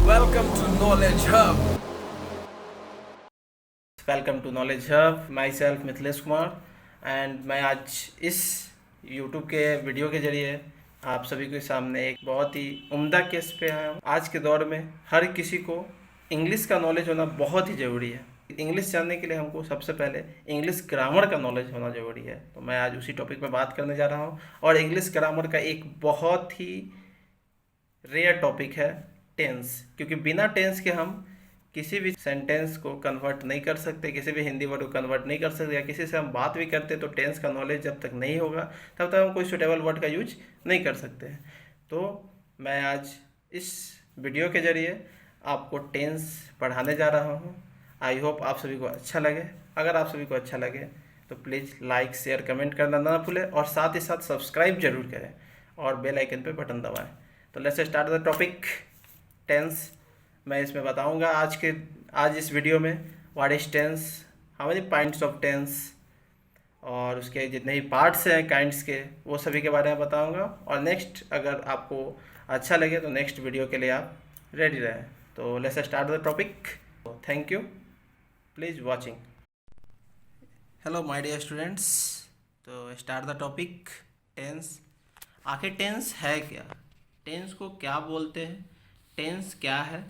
Welcome to Knowledge Hub. Welcome to knowledge hub, myself Mithilesh Kumar. And मैं आज इस YouTube के वीडियो के जरिए आप सभी के सामने एक बहुत ही उम्दा केस पे आया हूँ। आज के दौर में हर किसी को इंग्लिश का नॉलेज होना बहुत ही ज़रूरी है। इंग्लिश जानने के लिए हमको सबसे पहले इंग्लिश ग्रामर का नॉलेज होना ज़रूरी है। तो मैं आज उसी टॉपिक पे बात करने जा रहा हूँ। और इंग्लिश ग्रामर का एक बहुत ही रेयर टॉपिक है टेंस, क्योंकि बिना टेंस के हम किसी भी सेंटेंस को कन्वर्ट नहीं कर सकते, किसी भी हिंदी वर्ड को कन्वर्ट नहीं कर सकते, या किसी से हम बात भी करते तो टेंस का नॉलेज जब तक नहीं होगा तब तक हम कोई सुटेबल वर्ड का यूज नहीं कर सकते। तो मैं आज इस वीडियो के जरिए आपको टेंस पढ़ाने जा रहा हूँ। आई होप आप सभी को अच्छा लगे। अगर आप सभी को अच्छा लगे तो प्लीज़ लाइक शेयर कमेंट करना ना भूलें, और साथ ही साथ सब्सक्राइब जरूर करें और बेल आइकन पे बटन दबाएं। तो let's start the topic tense. मैं इसमें बताऊंगा आज इस वीडियो में what is tense, how many points of tense, और उसके जितने भी पार्ट्स हैं काइंड्स के, वो सभी के बारे में बताऊंगा। और नेक्स्ट अगर आपको अच्छा लगे तो नेक्स्ट वीडियो के लिए आप रेडी रहें। तो let's start the topic. Thank you, please watching. Hello my dear students. तो स्टार्ट द टॉपिक टेंस। आखिर टेंस है क्या, टेंस को क्या बोलते हैं, टेंस क्या है,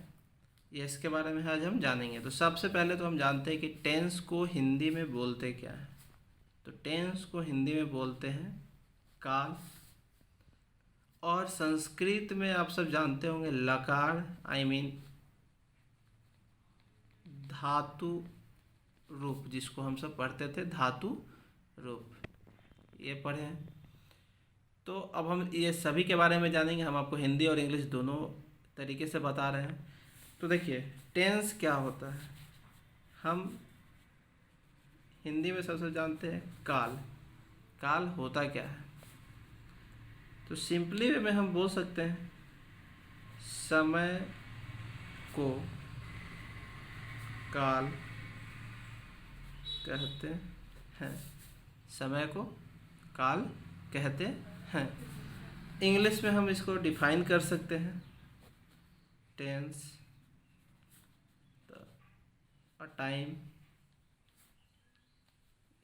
ये इसके बारे में आज हम जानेंगे। तो सबसे पहले तो हम जानते हैं कि टेंस को हिंदी में बोलते क्या है। तो टेंस को हिंदी में बोलते हैं काल, और संस्कृत में आप सब जानते होंगे लकार, आई मीन धातु रूप, जिसको हम सब पढ़ते थे धातु रूप, ये पढ़े हैं। तो अब हम ये सभी के बारे में जानेंगे। हम आपको हिंदी और इंग्लिश दोनों तरीके से बता रहे हैं। तो देखिए टेंस क्या होता है, हम हिंदी में सबसे जानते हैं काल। काल होता क्या है, तो सिंपली वे में हम बोल सकते हैं समय को काल कहते हैं। समय को काल कहते हैं। इंग्लिश में हम इसको डिफाइन कर सकते हैं tense a time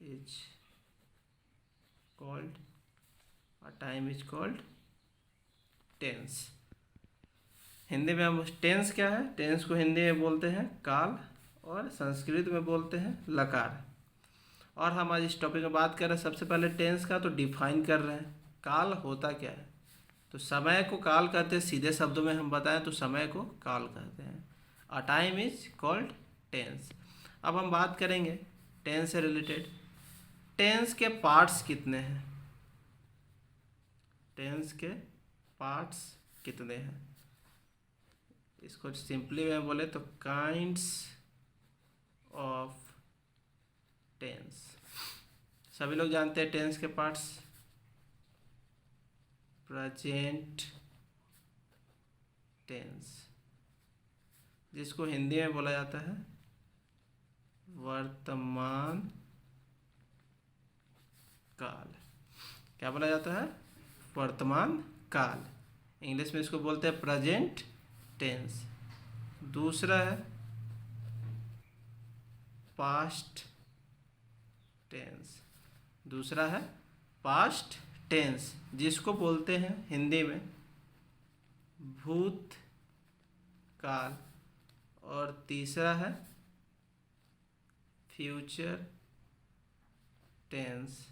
is called tense। Hindi में हम टेंस क्या है, टेंस को हिंदी में बोलते हैं काल, और संस्कृत में बोलते हैं लकार। और हम आज इस टॉपिक में बात कर रहे हैं सबसे पहले टेंस का, तो डिफाइन कर रहे हैं काल होता क्या है। तो समय को काल कहते हैं, सीधे शब्दों में हम बताएं तो समय को काल कहते हैं। A time is called tense. अब हम बात करेंगे टेंस से रिलेटेड, टेंस के पार्ट्स कितने हैं, टेंस के पार्ट्स कितने हैं। इसको सिंपली में बोले तो काइंड्स ऑफ टेंस। सभी लोग जानते हैं टेंस के पार्ट्स, प्रेजेंट टेंस, जिसको हिंदी में बोला जाता है वर्तमान काल। क्या बोला जाता है, वर्तमान काल। इंग्लिश में इसको बोलते हैं प्रेजेंट टेंस। दूसरा है पास्ट टेंस, दूसरा है पास्ट टेंस, जिसको बोलते हैं हिंदी में भूत काल। और तीसरा है फ्यूचर टेंस,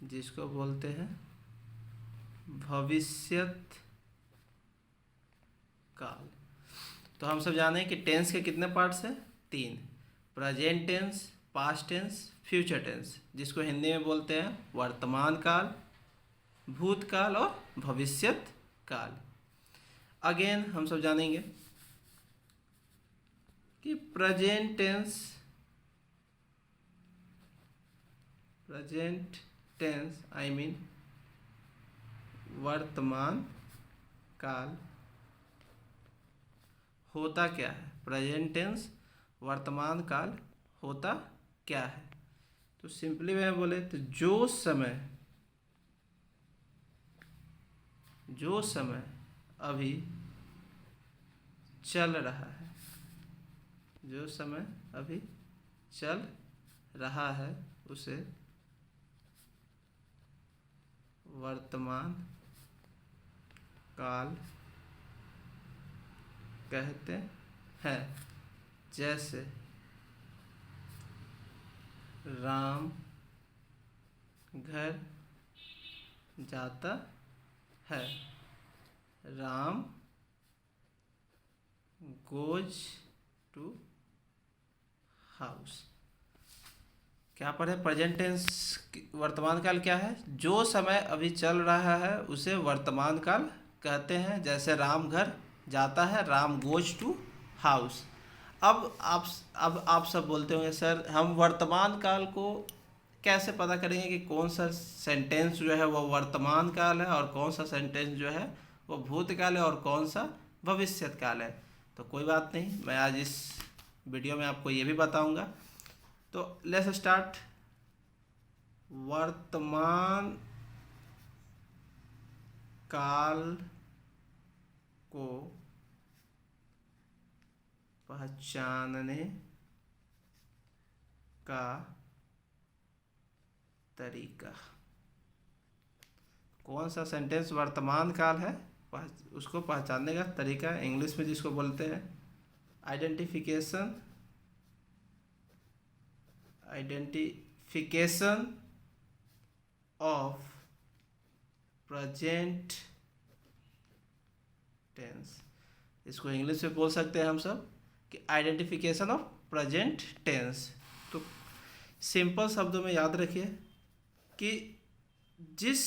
जिसको बोलते हैं भविष्यत काल। तो हम सब जाने कि टेंस के कितने पार्ट्स हैं, 3, present tense, past tense, future tense, जिसको हिंदी में बोलते हैं वर्तमान काल, भूतकाल और भविष्यत काल। अगेन हम सब जानेंगे कि प्रेजेंट टेंस आई मीन वर्तमान काल होता क्या है। प्रेजेंट टेंस वर्तमान काल होता क्या है, तो सिंपली में बोले तो जो समय अभी चल रहा है, जो समय अभी चल रहा है उसे वर्तमान काल कहते हैं। जैसे राम घर जाता है, राम गोज टू हाउस। क्या पढ़े? प्रेजेंट टेंस वर्तमान काल क्या है? जो समय अभी चल रहा है उसे वर्तमान काल कहते हैं। जैसे राम घर जाता है, राम गोज टू हाउस। अब आप सब बोलते होंगे सर हम वर्तमान काल को कैसे पता करेंगे कि कौन सा सेंटेंस जो है वो वर्तमान काल है और कौन सा सेंटेंस जो है वो भूतकाल है और कौन सा भविष्यत काल है? तो कोई बात नहीं, मैं आज इस वीडियो में आपको ये भी बताऊंगा। तो लेट्स स्टार्ट। वर्तमान काल को पहचानने का तरीका। कौन सा सेंटेंस वर्तमान काल है उसको पहचानने का तरीका, इंग्लिश में जिसको बोलते हैं आइडेंटिफिकेशन ऑफ प्रेजेंट टेंस। इसको इंग्लिश में बोल सकते हैं हम सब कि आइडेंटिफिकेशन ऑफ प्रेजेंट टेंस। तो सिंपल शब्दों में याद रखिए कि जिस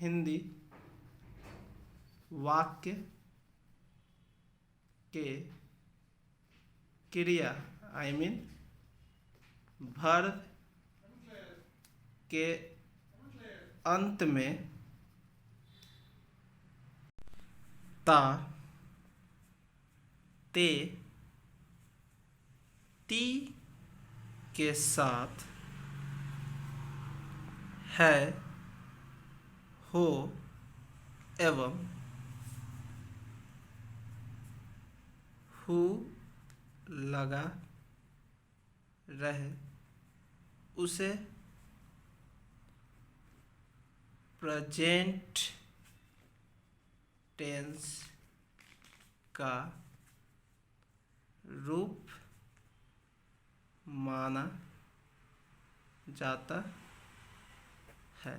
हिंदी वाक्य के क्रिया वर्ब के अंत में ता, ते, ती के साथ है, हो एवं हु लगा रहे उसे प्रेजेंट टेंस का रूप माना जाता है।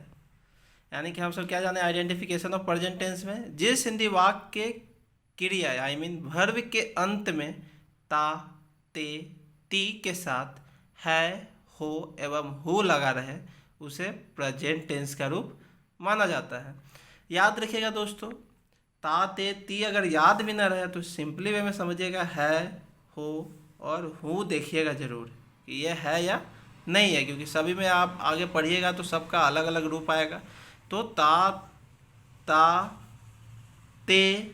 यानी कि हम सब क्या जाने आइडेंटिफिकेशन ऑफ प्रेजेंट टेंस में जिस हिंदी वाक्य के क्रिया वर्ब के अंत में ता, ते, ती के साथ है, हो एवं हु लगा रहे उसे प्रेजेंट टेंस का रूप माना जाता है। याद रखिएगा दोस्तों, ता, ते, ती अगर याद भी ना रहे तो सिंपली वे में समझिएगा है, हो और हु देखिएगा जरूर कि ये है या नहीं है, क्योंकि सभी में आप आगे पढ़िएगा तो सबका अलग अलग रूप आएगा। तो ता, ते,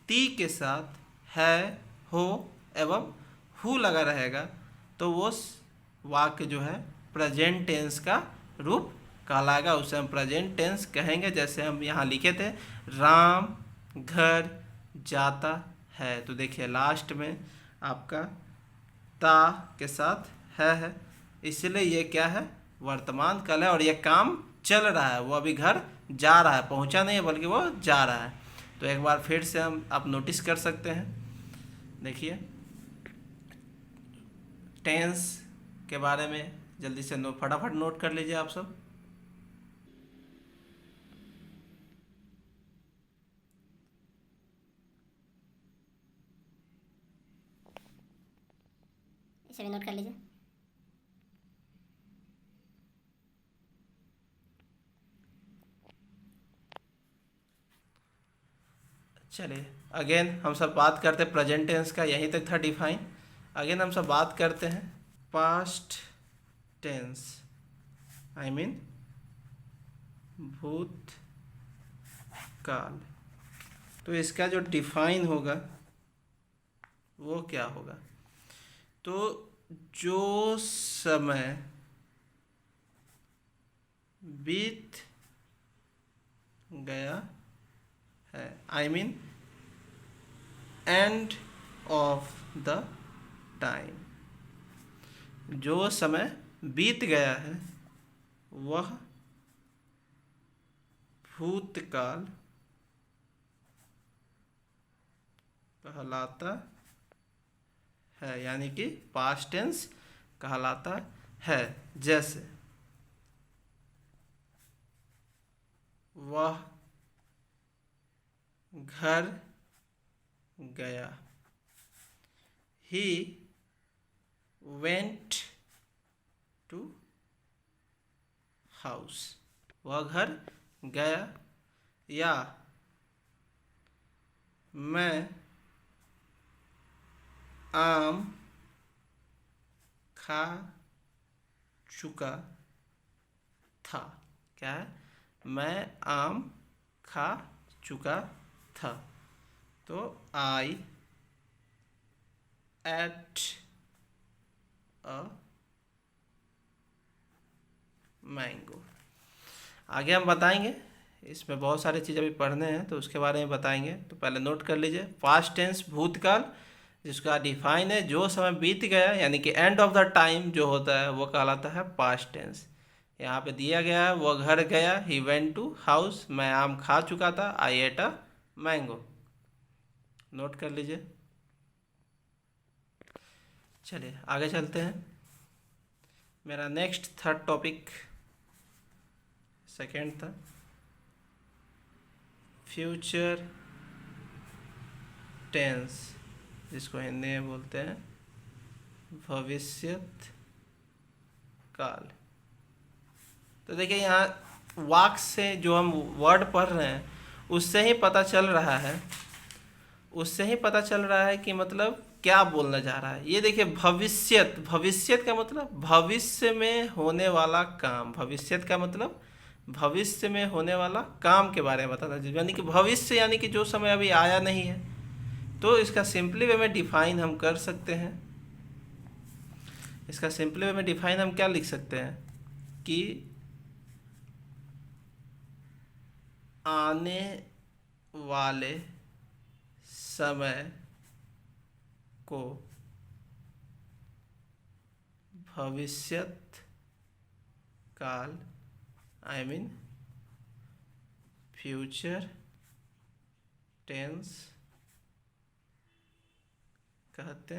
ती के साथ है, हो एवं हु लगा रहेगा तो वो वाक्य जो है प्रेजेंट टेंस का रूप कहलाएगा, उसे हम प्रेजेंट टेंस कहेंगे। जैसे हम यहाँ लिखे थे राम घर जाता है, तो देखिए लास्ट में आपका ता के साथ है, इसलिए ये क्या है वर्तमान काल है और ये काम चल रहा है, वो अभी घर जा रहा है, पहुंचा नहीं है बल्कि वो जा रहा है। तो एक बार फिर से हम आप नोटिस कर सकते हैं, देखिए टेंस के बारे में जल्दी से फटाफट नोट कर लीजिए आप सब। इसे भी नोट कर लीजिए। चलिए अगेन हम सब बात करते हैं प्रेजेंट टेंस का, यहीं तक था डिफाइन। अगेन हम सब बात करते हैं पास्ट टेंस भूत काल। तो इसका जो डिफाइन होगा वो क्या होगा? तो जो समय बीत गया है, I mean end of the time. जो समय बीत गया है वह भूतकाल कहलाता है, यानी कि पास्ट टेंस कहलाता है। जैसे वह घर गया, ही वेंट टू हाउस। वह घर गया, या मैं आम खा चुका था। क्या है? मैं आम खा चुका था। तो आई एट अ मैंगो। आगे हम बताएंगे, इसमें बहुत सारी चीज़ अभी पढ़ने हैं तो उसके बारे में बताएंगे। तो पहले नोट कर लीजिए, पास्ट टेंस भूतकाल जिसका डिफाइन है जो समय बीत गया, यानी कि एंड ऑफ द टाइम जो होता है वो कहलाता है पास्ट टेंस। यहाँ पे दिया गया है वो घर गया, ही वेंट टू हाउस, मैं आम खा चुका था, आई एट अ मैंगो। नोट कर लीजिए। चलिए आगे चलते हैं। मेरा नेक्स्ट थर्ड टॉपिक सेकेंड था फ्यूचर टेंस, जिसको हिंदी में बोलते हैं भविष्यत काल। तो देखिए यहाँ वाक्य से जो हम वर्ड पढ़ रहे हैं उससे ही पता चल रहा है कि मतलब क्या बोलना चाह रहा है। ये देखिए भविष्यत, भविष्यत का मतलब भविष्य में होने वाला काम। भविष्यत का मतलब भविष्य में होने वाला काम के बारे में बताना, यानी कि भविष्य यानी कि जो समय अभी आया नहीं है। तो इसका सिंपली वे में डिफाइन हम कर सकते हैं। इसका सिंपली वे में डिफाइन हम क्या लिख सकते हैं कि आने वाले समय को भविष्यत काल, आई मीन फ्यूचर टेंस कहते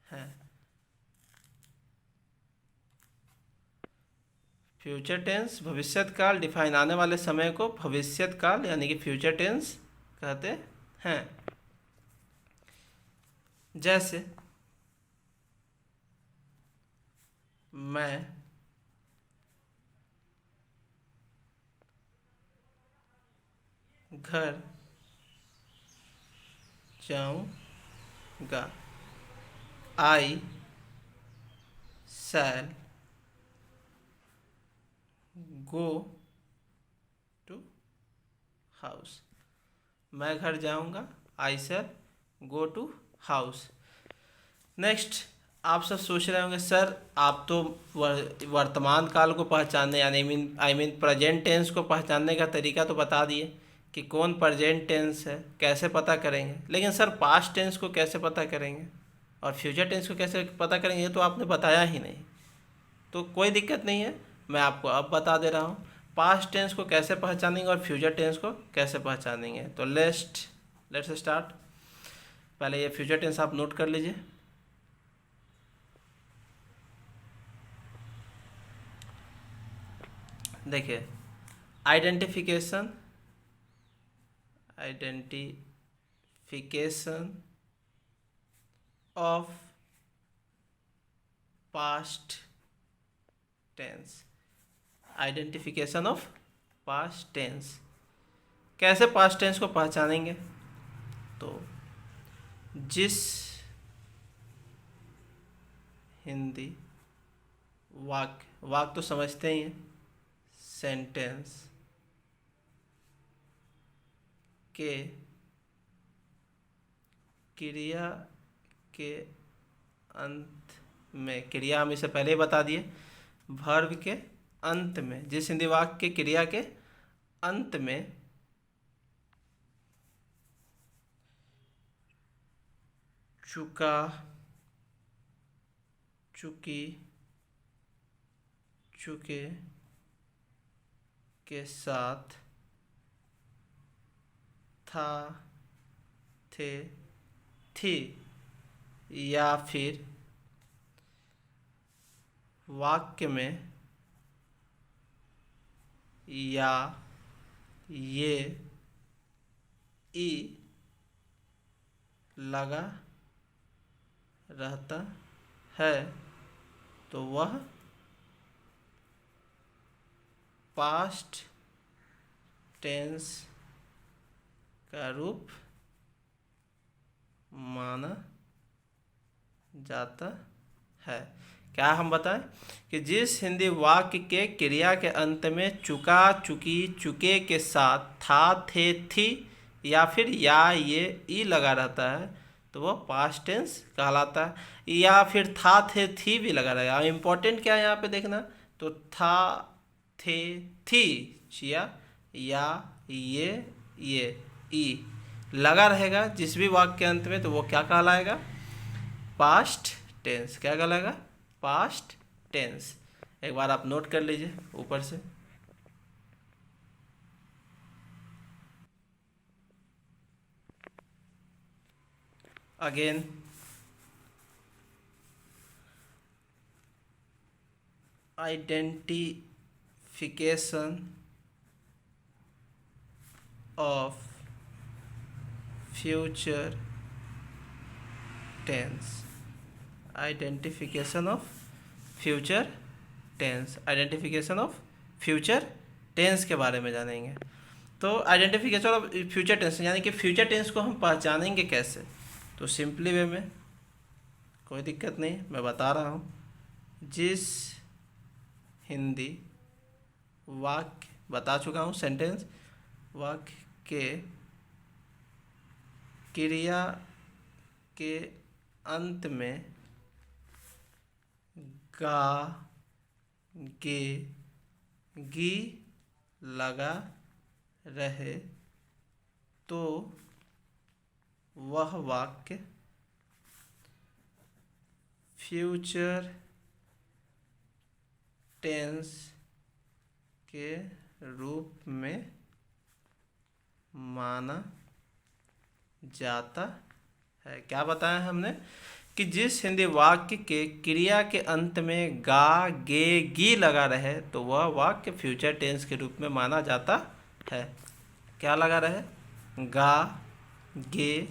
हैं। फ्यूचर टेंस भविष्यत काल डिफाइन, आने वाले समय को भविष्यत काल यानी कि फ्यूचर टेंस कहते हैं। जैसे मैं घर जाऊंगा, आई शैल गो टू हाउस। मैं घर जाऊंगा, आई शैल गो टू हाउस। नेक्स्ट, आप सब सोच रहे होंगे सर आप तो वर्तमान काल को पहचानने यानी आई मीन प्रेजेंट टेंस को पहचानने का तरीका तो बता दिए कि कौन प्रेजेंट टेंस है, कैसे पता करेंगे, लेकिन सर पास्ट टेंस को कैसे पता करेंगे और फ्यूचर टेंस को कैसे पता करेंगे, ये तो आपने बताया ही नहीं। तो कोई दिक्कत नहीं है, मैं आपको अब बता दे रहा हूँ पास्ट टेंस को कैसे पहचानेंगे और फ्यूचर टेंस को कैसे पहचानेंगे। तो लेट्स स्टार्ट। पहले ये फ्यूचर टेंस आप नोट कर लीजिए। देखिए identification of past tense. Identification of past tense, कैसे पास्ट टेंस को पहचानेंगे? तो जिस हिंदी वाक्य तो समझते ही हैं, सेंटेंस के क्रिया के अंत में, क्रिया हम इसे पहले ही बता दिए, वर्ब के अंत में, जिस हिंदी वाक्य के क्रिया के अंत में चुका, चुकी, चुके के साथ था, थे, थी, या फिर वाक्य में या, ये, ई लगा रहता है तो वह पास्ट टेंस का रूप माना जाता है। क्या हम बताएं कि जिस हिंदी वाक्य के क्रिया के अंत में चुका, चुकी, चुके के साथ था, थे, थी या फिर या, ये, ई लगा रहता है तो वह पास्ट टेंस कहलाता है। या फिर था, थे, थी भी लगा रहेगा। इम्पोर्टेंट क्या है यहाँ पे देखना, तो था, थे, थी, या, ये, ई लगा रहेगा जिस भी वाक्य के अंत में तो वो क्या कहलाएगा, पास्ट टेंस। क्या कहलाएगा, पास्ट टेंस। एक बार आप नोट कर लीजिए ऊपर से। Again identification of future tense, identification of future tense, identification of future tense के बारे में जानेंगे। तो आइडेंटिफिकेशन ऑफ फ्यूचर टेंस यानी कि फ्यूचर टेंस को हम पहचानेंगे कैसे, तो सिंपली वे में, कोई दिक्कत नहीं, मैं बता रहा हूँ। जिस हिंदी वाक्य, बता चुका हूँ सेंटेंस, वाक्य के क्रिया के अंत में गा, गे, गी लगा रहे तो वह वाक्य फ्यूचर टेंस के रूप में माना जाता है। क्या बताया हमने कि जिस हिंदी वाक्य के क्रिया के अंत में गा, गे, गी लगा रहे तो वह वाक्य फ्यूचर टेंस के रूप में माना जाता है। क्या लगा रहे, गा, गे,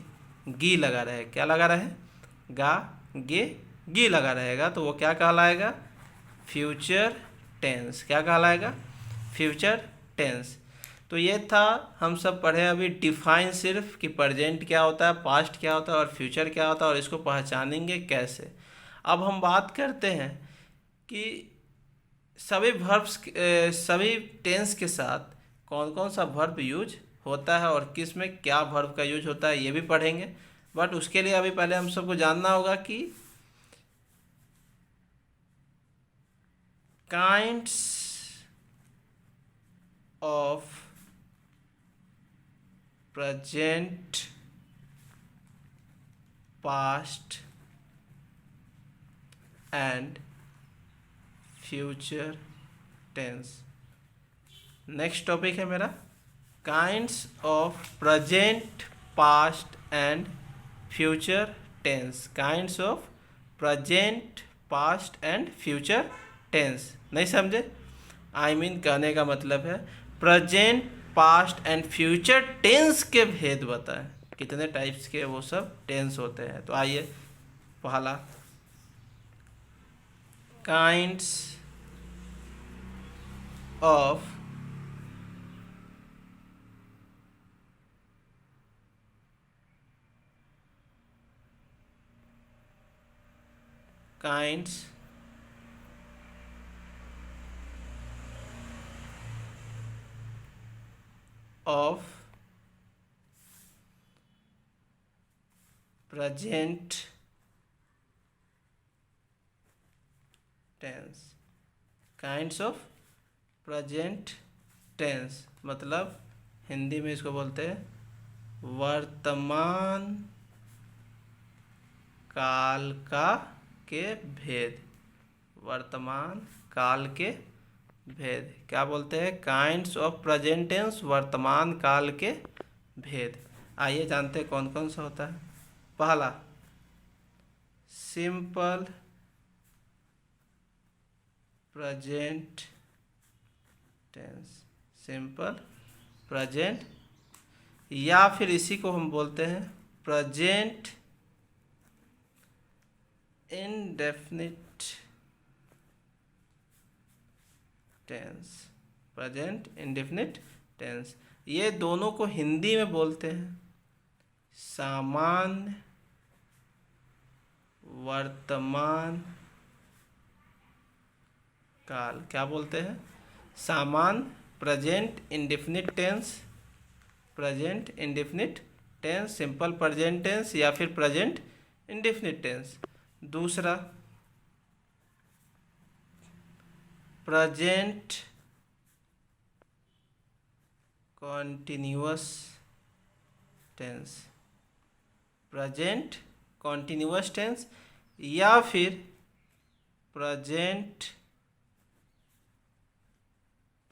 गी लगा रहे, क्या लगा रहे, गा, गे, गी लगा रहेगा तो वो क्या कहलाएगा, फ्यूचर टेंस। क्या कहलाएगा, फ्यूचर टेंस। तो ये था, हम सब पढ़े अभी डिफाइन सिर्फ कि प्रेजेंट क्या होता है, पास्ट क्या होता है और फ्यूचर क्या होता है और इसको पहचानेंगे कैसे। अब हम बात करते हैं कि सभी वर्ब्स, सभी टेंस के साथ कौन कौन सा वर्ब यूज होता है और किस में क्या वर्ब का यूज होता है, ये भी पढ़ेंगे। बट उसके लिए अभी पहले हम सबको जानना होगा कि kinds of present, past and future tense. Next topic है मेरा kinds of present, past and future tense. Kinds of present, past and future tense. नहीं समझे, आई मीन कहने का मतलब है present, past and future tense के भेद बताएं, कितने टाइप्स के वो सब टेंस होते हैं। तो आइए, पहला kinds of kinds of present tense, kinds of present tense मतलब हिंदी में इसको बोलते हैं वर्तमान काल का के भेद, वर्तमान काल के भेद क्या बोलते हैं? काइंड्स ऑफ प्रेजेंट टेंस, वर्तमान काल के भेद। आइए जानते हैं कौन कौन सा होता है। पहला simple present tense, simple present, या फिर इसी को हम बोलते हैं present indefinite tense, present indefinite tense. ये दोनों को हिंदी में बोलते हैं सामान्य वर्तमान काल। क्या बोलते हैं? सामान्य present indefinite tense, present indefinite tense, simple present tense या फिर प्रेजेंट इंडेफिनिट टेंस। दूसरा present continuous tense, present continuous tense या फिर present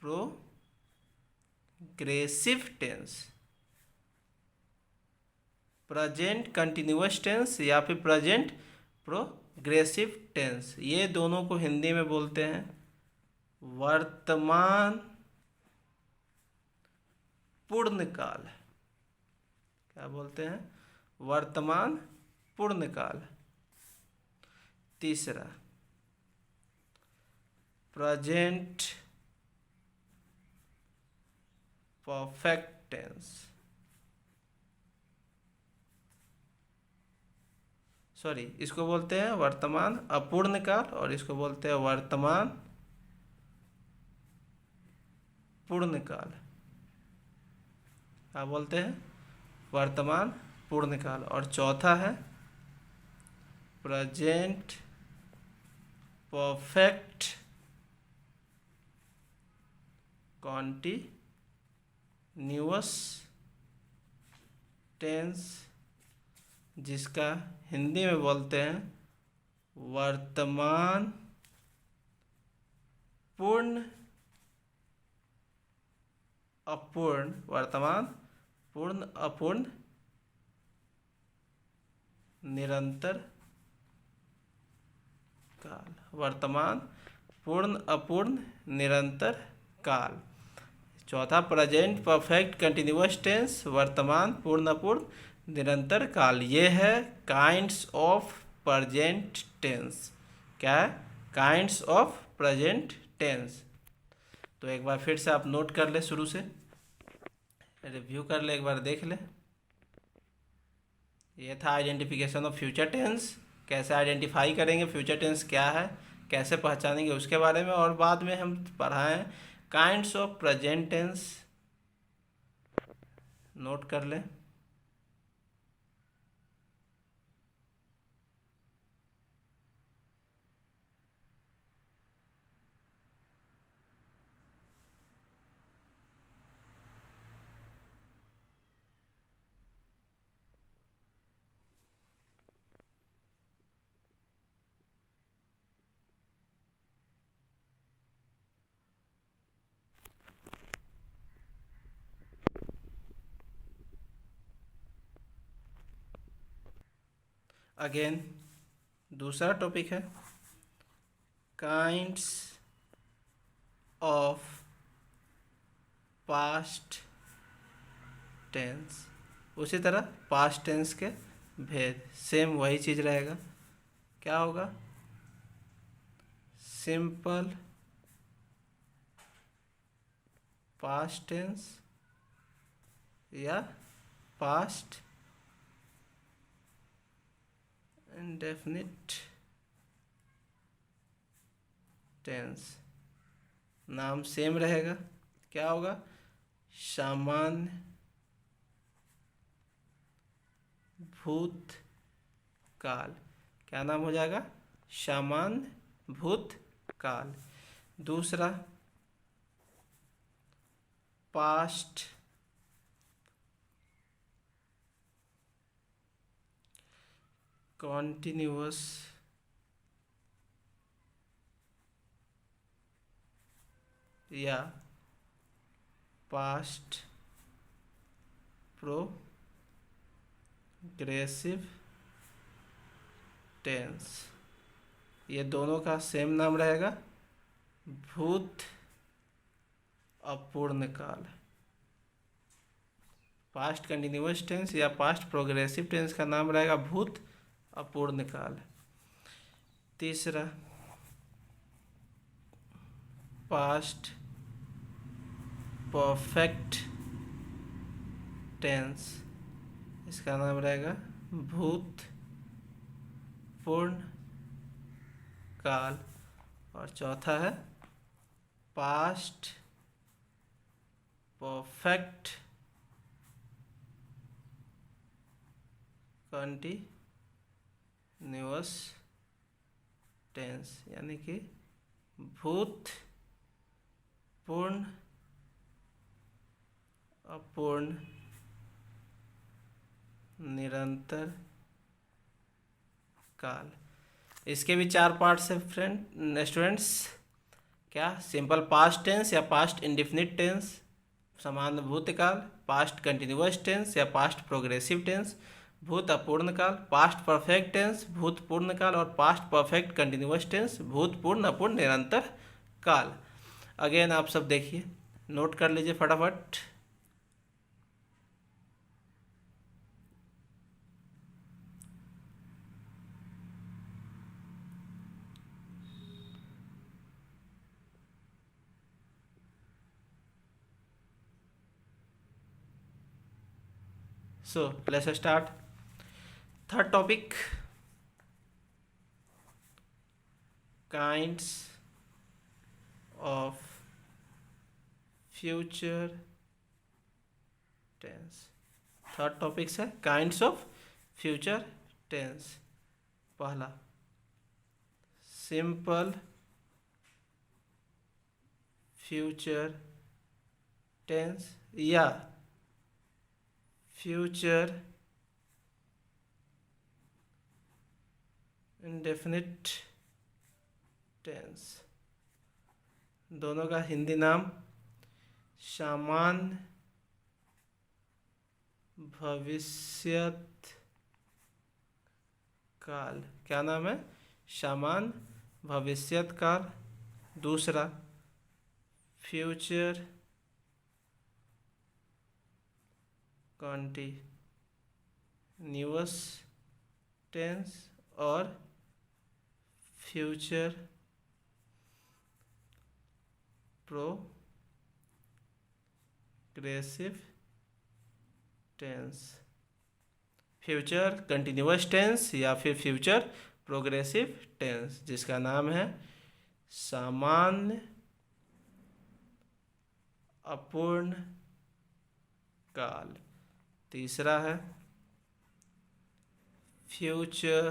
progressive tense, present continuous tense या फिर प्रेजेंट प्रोग्रेसिव टेंस। ये दोनों को हिंदी में बोलते हैं वर्तमान पूर्णकाल। क्या बोलते हैं? वर्तमान पूर्णकाल। तीसरा प्रेजेंट परफेक्ट टेंस, सॉरी इसको बोलते हैं वर्तमान अपूर्णकाल और इसको बोलते हैं वर्तमान पूर्णकाल। क्या बोलते हैं? वर्तमान पूर्णकाल। और चौथा है प्रेजेंट परफेक्ट कॉन्टिन्यूअस टेंस, जिसका हिंदी में बोलते हैं वर्तमान पूर्ण अपूर्ण, वर्तमान पूर्ण अपूर्ण निरंतर काल, वर्तमान पूर्ण अपूर्ण निरंतर काल। चौथा प्रेजेंट परफेक्ट कंटिन्यूअस टेंस, वर्तमान पूर्ण अपूर्ण निरंतर काल। ये है काइंड्स ऑफ प्रेजेंट टेंस। क्या है? Kinds of present tense. तो एक बार फिर से आप नोट कर ले, शुरू से रिव्यू कर ले, एक बार देख ले। ये था आइडेंटिफिकेशन ऑफ फ्यूचर टेंस, कैसे आइडेंटिफाई करेंगे फ्यूचर टेंस क्या है, कैसे पहचानेंगे उसके बारे में। और बाद में हम पढ़ाएं kinds of present tense, note कर ले। अगेन दूसरा टॉपिक है काइंड्स ऑफ पास्ट टेंस। उसी तरह पास्ट टेंस के भेद, सेम वही चीज़ रहेगा। क्या होगा? सिंपल पास्ट टेंस या पास्ट इंडेफिनिट टेंस, नाम सेम रहेगा। क्या होगा? सामान्य भूतकाल। क्या नाम हो जाएगा? सामान्य भूतकाल। दूसरा पास्ट कॉन्टिन्यूअस या पास्ट प्रोग्रेसिव टेंस, ये दोनों का सेम नाम रहेगा, भूत अपूर्ण काल। पास्ट कंटिन्यूअस टेंस या पास्ट प्रोग्रेसिव टेंस का नाम रहेगा भूत अपूर्ण काल। तीसरा पास्ट परफेक्ट टेंस, इसका नाम रहेगा भूत पूर्ण काल। और चौथा है पास्ट परफेक्ट कंटिन्यूअस टेंस, यानी कि भूत पूर्ण अपूर्ण निरंतर काल। इसके भी 4 पार्ट्स है स्टूडेंट्स। क्या? सिंपल पास्ट टेंस या पास्ट इंडेफिनिट टेंस, सामान्य भूतकाल, पास्ट कंटिन्यूअस टेंस या पास्ट प्रोग्रेसिव टेंस, भूत अपूर्ण काल, पास्ट परफेक्ट टेंस, भूत पूर्ण काल, और पास्ट परफेक्ट कंटिन्यूअस टेंस, भूत पूर्ण अपूर्ण निरंतर काल। अगेन आप सब देखिए, नोट कर लीजिए फटाफट। So let's start. Third topic, kinds of future tense। Third topic है काइंड्स ऑफ फ्यूचर टेंस। पहला सिंपल फ्यूचर टेंस या फ्यूचर इंडेफिनिट टेंस, दोनों का हिंदी नाम सामान्य भविष्यत काल। क्या नाम है? सामान्य भविष्यत काल। दूसरा फ्यूचर कॉन्टिन्यूअस टेंस और future progressive tense. Future continuous tense या फिर फ्यूचर प्रोग्रेसिव टेंस, जिसका नाम है सामान्य अपूर्ण काल। तीसरा है फ्यूचर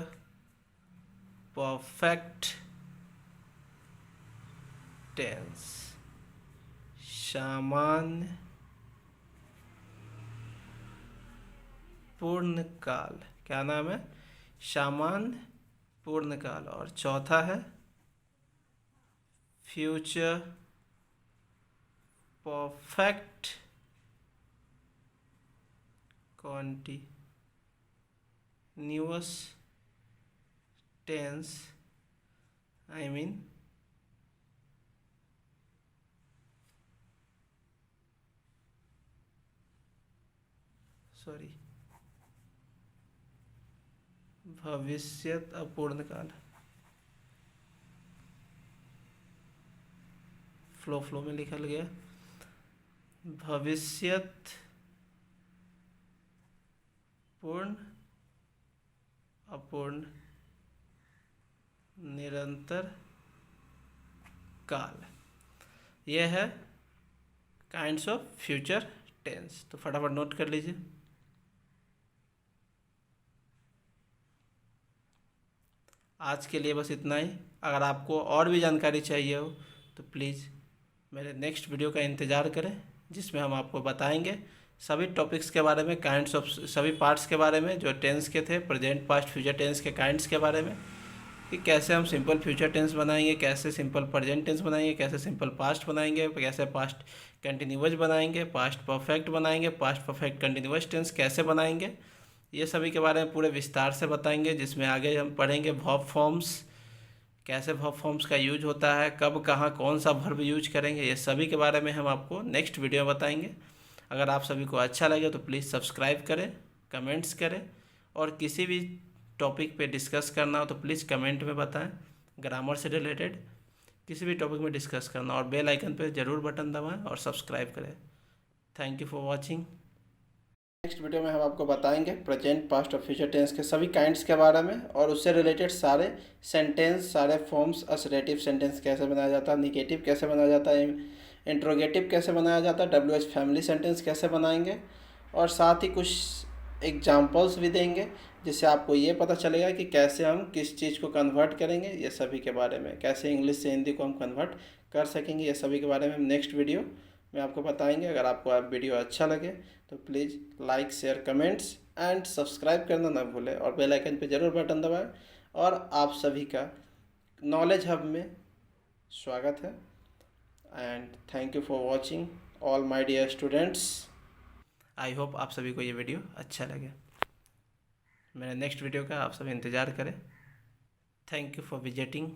परफेक्ट टेंस, सामान्य पूर्ण काल। क्या नाम है? सामान्य पूर्ण काल। और चौथा है future perfect continuous tense, I mean sorry भविष्यत अपूर्ण काल। फ्लो में लिखा गया भविष्यत पूर्ण अपूर्ण निरंतर काल। यह है काइंड्स ऑफ फ्यूचर टेंस। तो फटाफट नोट कर लीजिए। आज के लिए बस इतना ही। अगर आपको और भी जानकारी चाहिए हो तो प्लीज़ मेरे नेक्स्ट वीडियो का इंतज़ार करें, जिसमें हम आपको बताएंगे सभी टॉपिक्स के बारे में, काइंड्स ऑफ सभी पार्ट्स के बारे में जो टेंस के थे, प्रेजेंट पास्ट फ्यूचर टेंस के काइंड्स के बारे में, कि कैसे हम सिंपल फ्यूचर टेंस बनाएंगे, कैसे सिंपल प्रेजेंट टेंस बनाएंगे, कैसे सिंपल पास्ट बनाएंगे, कैसे पास्ट कंटिन्यूअस बनाएंगे, पास्ट परफेक्ट बनाएंगे, पास्ट परफेक्ट कंटिन्यूअस टेंस कैसे बनाएंगे, ये सभी के बारे में पूरे विस्तार से बताएंगे। जिसमें आगे हम पढ़ेंगे वर्ब फॉर्म्स, कैसे वर्ब फॉर्म्स का यूज होता है, कब कहाँ कौन सा वर्ब यूज करेंगे, ये सभी के बारे में हम आपको नेक्स्ट वीडियो में बताएंगे। अगर आप सभी को अच्छा लगे तो प्लीज़ सब्सक्राइब करें, कमेंट्स करें, और किसी भी टॉपिक पे डिस्कस करना हो तो प्लीज़ कमेंट में बताएं। ग्रामर से रिलेटेड किसी भी टॉपिक में डिस्कस करना, और बेल आइकन पे ज़रूर बटन दबाएं और सब्सक्राइब करें। Thank you for watching. Next video में हम आपको बताएंगे प्रेजेंट पास्ट और फ्यूचर टेंस के सभी काइंड्स के बारे में, और उससे रिलेटेड सारे सेंटेंस, सारे फॉर्म्स, असर्टिव सेंटेंस कैसे बनाया जाता है, निगेटिव कैसे बनाया जाता है, इंट्रोगेटिव कैसे बनाया जाता है, WH फैमिली सेंटेंस कैसे बनाएंगे, और साथ ही कुछ एग्जाम्पल्स भी देंगे जिससे आपको ये पता चलेगा कि कैसे हम किस चीज़ को कन्वर्ट करेंगे। ये सभी के बारे में, कैसे इंग्लिश से हिंदी को हम कन्वर्ट कर सकेंगे, ये सभी के बारे में हम नेक्स्ट वीडियो में आपको बताएंगे। अगर आपको वीडियो अच्छा लगे तो please like, share, comments and subscribe करना ना भूलें, और बेल आइकन पे ज़रूर बटन दबाएं। और आप सभी का नॉलेज हब में स्वागत है, and thank you for watching all my dear students. I hope आप सभी को ये वीडियो अच्छा लगे। मेरे नेक्स्ट वीडियो का आप सभी इंतज़ार करें। Thank you for visiting.